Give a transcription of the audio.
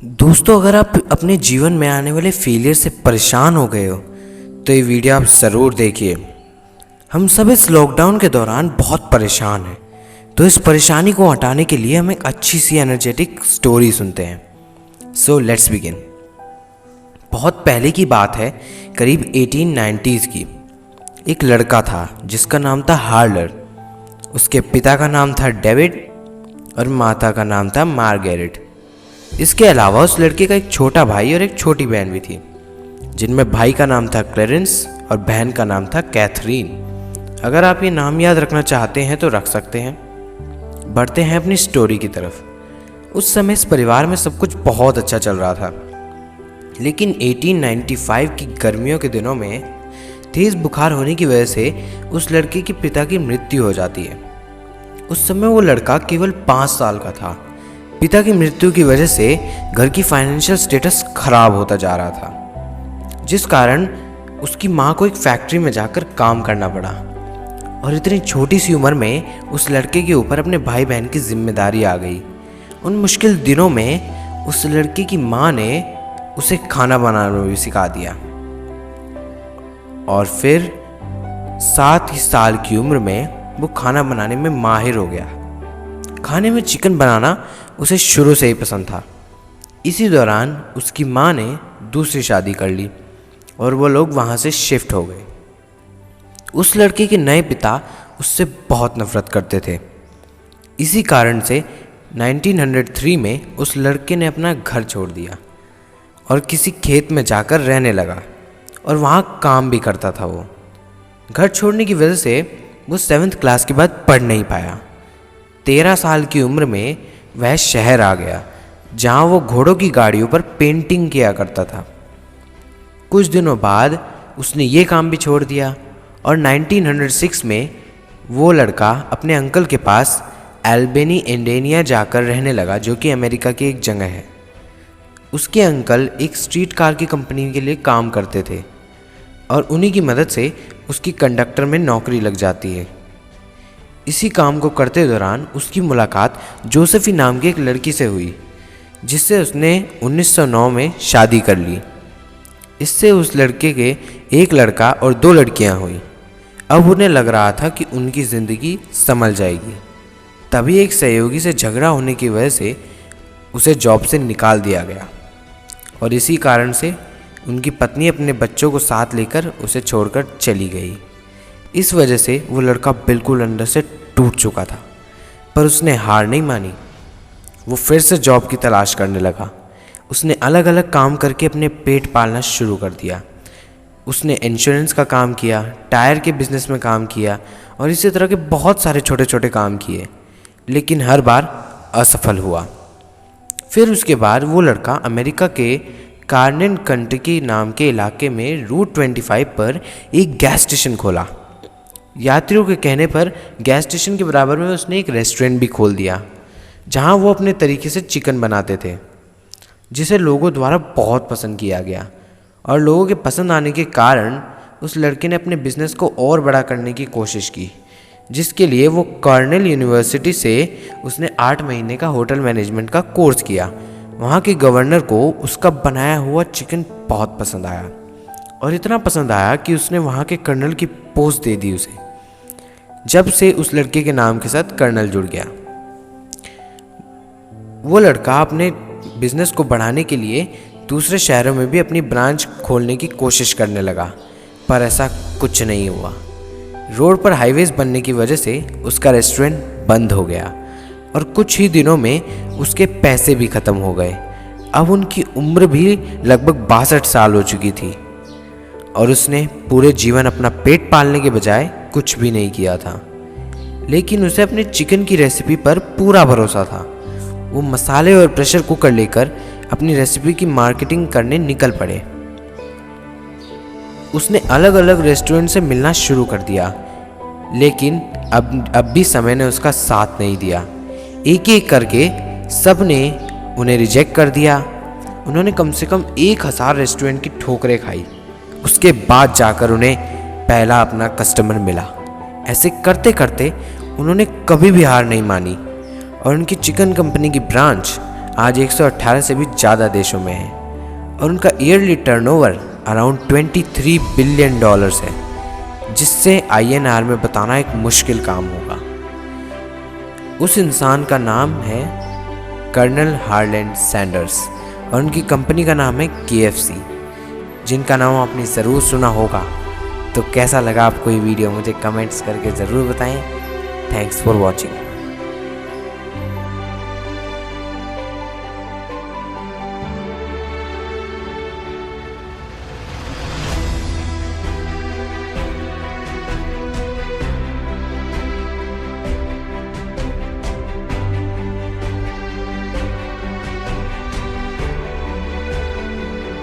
दोस्तों, अगर आप अपने जीवन में आने वाले फेलियर से परेशान हो गए हो तो ये वीडियो आप ज़रूर देखिए। हम सब इस लॉकडाउन के दौरान बहुत परेशान हैं, तो इस परेशानी को हटाने के लिए हम एक अच्छी सी एनर्जेटिक स्टोरी सुनते हैं। So let's begin. बहुत पहले की बात है, करीब 1890s की। एक लड़का था जिसका नाम था हार्लर। उसके पिता का नाम था डेविड और माता का नाम था मार्गरेट। इसके अलावा उस लड़के का एक छोटा भाई और एक छोटी बहन भी थी, जिनमें भाई का नाम था क्लेरेंस और बहन का नाम था कैथरीन। अगर आप ये नाम याद रखना चाहते हैं तो रख सकते हैं। बढ़ते हैं अपनी स्टोरी की तरफ। उस समय इस परिवार में सब कुछ बहुत अच्छा चल रहा था, लेकिन 1895 की गर्मियों के दिनों में तेज़ बुखार होने की वजह से उस लड़के के पिता की मृत्यु हो जाती है। उस समय वो लड़का केवल 5 साल का था। पिता की मृत्यु की वजह से घर की फाइनेंशियल स्टेटस खराब होता जा रहा था, जिस कारण उसकी माँ को एक फैक्ट्री में जाकर काम करना पड़ा। और इतनी छोटी सी उम्र में उस लड़के के ऊपर अपने भाई बहन की जिम्मेदारी आ गई। उन मुश्किल दिनों में उस लड़के की माँ ने उसे खाना बनाना भी सिखा दिया, और फिर 7 ही साल की उम्र में वो खाना बनाने में माहिर हो गया। खाने में चिकन बनाना उसे शुरू से ही पसंद था। इसी दौरान उसकी माँ ने दूसरी शादी कर ली और वो लोग वहाँ से शिफ्ट हो गए। उस लड़के के नए पिता उससे बहुत नफरत करते थे। इसी कारण से 1903 में उस लड़के ने अपना घर छोड़ दिया और किसी खेत में जाकर रहने लगा, और वहाँ काम भी करता था। वो घर छोड़ने की वजह से वो 7th क्लास के बाद पढ़ नहीं पाया। 13 साल की उम्र में वह शहर आ गया, जहाँ वो घोड़ों की गाड़ियों पर पेंटिंग किया करता था। कुछ दिनों बाद उसने ये काम भी छोड़ दिया, और 1906 में वो लड़का अपने अंकल के पास एल्बेनी इंडियाना जाकर रहने लगा, जो कि अमेरिका की एक जगह है। उसके अंकल एक स्ट्रीट कार की कंपनी के लिए काम करते थे, और उन्हीं की मदद से उसकी कंडक्टर में नौकरी लग जाती है। इसी काम को करते दौरान उसकी मुलाकात जोसेफी नाम की एक लड़की से हुई, जिससे उसने 1909 में शादी कर ली। इससे उस लड़के के एक लड़का और 2 लड़कियां हुई। अब उन्हें लग रहा था कि उनकी ज़िंदगी संभल जाएगी। तभी एक सहयोगी से झगड़ा होने की वजह से उसे जॉब से निकाल दिया गया, और इसी कारण से उनकी पत्नी अपने बच्चों को साथ लेकर उसे छोड़कर चली गई। इस वजह से वो लड़का बिल्कुल अंदर से टूट चुका था, पर उसने हार नहीं मानी। वो फिर से जॉब की तलाश करने लगा। उसने अलग अलग काम करके अपने पेट पालना शुरू कर दिया। उसने इंश्योरेंस का काम किया, टायर के बिजनेस में काम किया, और इसी तरह के बहुत सारे छोटे छोटे काम किए, लेकिन हर बार असफल हुआ। फिर उसके बाद वो लड़का अमेरिका के कार्नेन कंटकी नाम के इलाके में रूट 25 पर एक गैस स्टेशन खोला। यात्रियों के कहने पर गैस स्टेशन के बराबर में उसने एक रेस्टोरेंट भी खोल दिया, जहां वो अपने तरीके से चिकन बनाते थे, जिसे लोगों द्वारा बहुत पसंद किया गया। और लोगों के पसंद आने के कारण उस लड़के ने अपने बिजनेस को और बड़ा करने की कोशिश की, जिसके लिए वो कॉर्नेल यूनिवर्सिटी से उसने 8 महीने का होटल मैनेजमेंट का कोर्स किया। वहाँ के गवर्नर को उसका बनाया हुआ चिकन बहुत पसंद आया, और इतना पसंद आया कि उसने वहाँ के कर्नल की पोस्ट दे दी उसे। जब से उस लड़के के नाम के साथ कर्नल जुड़ गया। वो लड़का अपने बिजनेस को बढ़ाने के लिए दूसरे शहरों में भी अपनी ब्रांच खोलने की कोशिश करने लगा, पर ऐसा कुछ नहीं हुआ। रोड पर हाईवेज बनने की वजह से उसका रेस्टोरेंट बंद हो गया, और कुछ ही दिनों में उसके पैसे भी ख़त्म हो गए। अब उनकी उम्र भी लगभग 62 साल हो चुकी थी, और उसने पूरे जीवन अपना पेट पालने के बजाय कुछ भी नहीं किया था। लेकिन उसे अपने चिकन की रेसिपी पर पूरा भरोसा था। वो मसाले और प्रेशर कुकर लेकर अपनी रेसिपी की मार्केटिंग करने निकल पड़े। उसने अलग अलग रेस्टोरेंट से मिलना शुरू कर दिया, लेकिन अब भी समय ने उसका साथ नहीं दिया। एक एक करके सब ने उन्हें रिजेक्ट कर दिया। उन्होंने कम से कम 1000 रेस्टोरेंट की ठोकरें खाई। उसके बाद जाकर उन्हें पहला अपना कस्टमर मिला। ऐसे करते करते उन्होंने कभी भी हार नहीं मानी, और उनकी चिकन कंपनी की ब्रांच आज 118 से भी ज़्यादा देशों में है और उनका ईयरली टर्नओवर अराउंड $23 बिलियन है, जिससे INR में बताना एक मुश्किल काम होगा। उस इंसान का नाम है कर्नल हार्लैंड सैंडर्स और उनकी कंपनी का नाम है KFC, जिनका नाम आपने ज़रूर सुना होगा। तो कैसा लगा आपको ये वीडियो, मुझे कमेंट्स करके ज़रूर बताएं। Thanks for watching.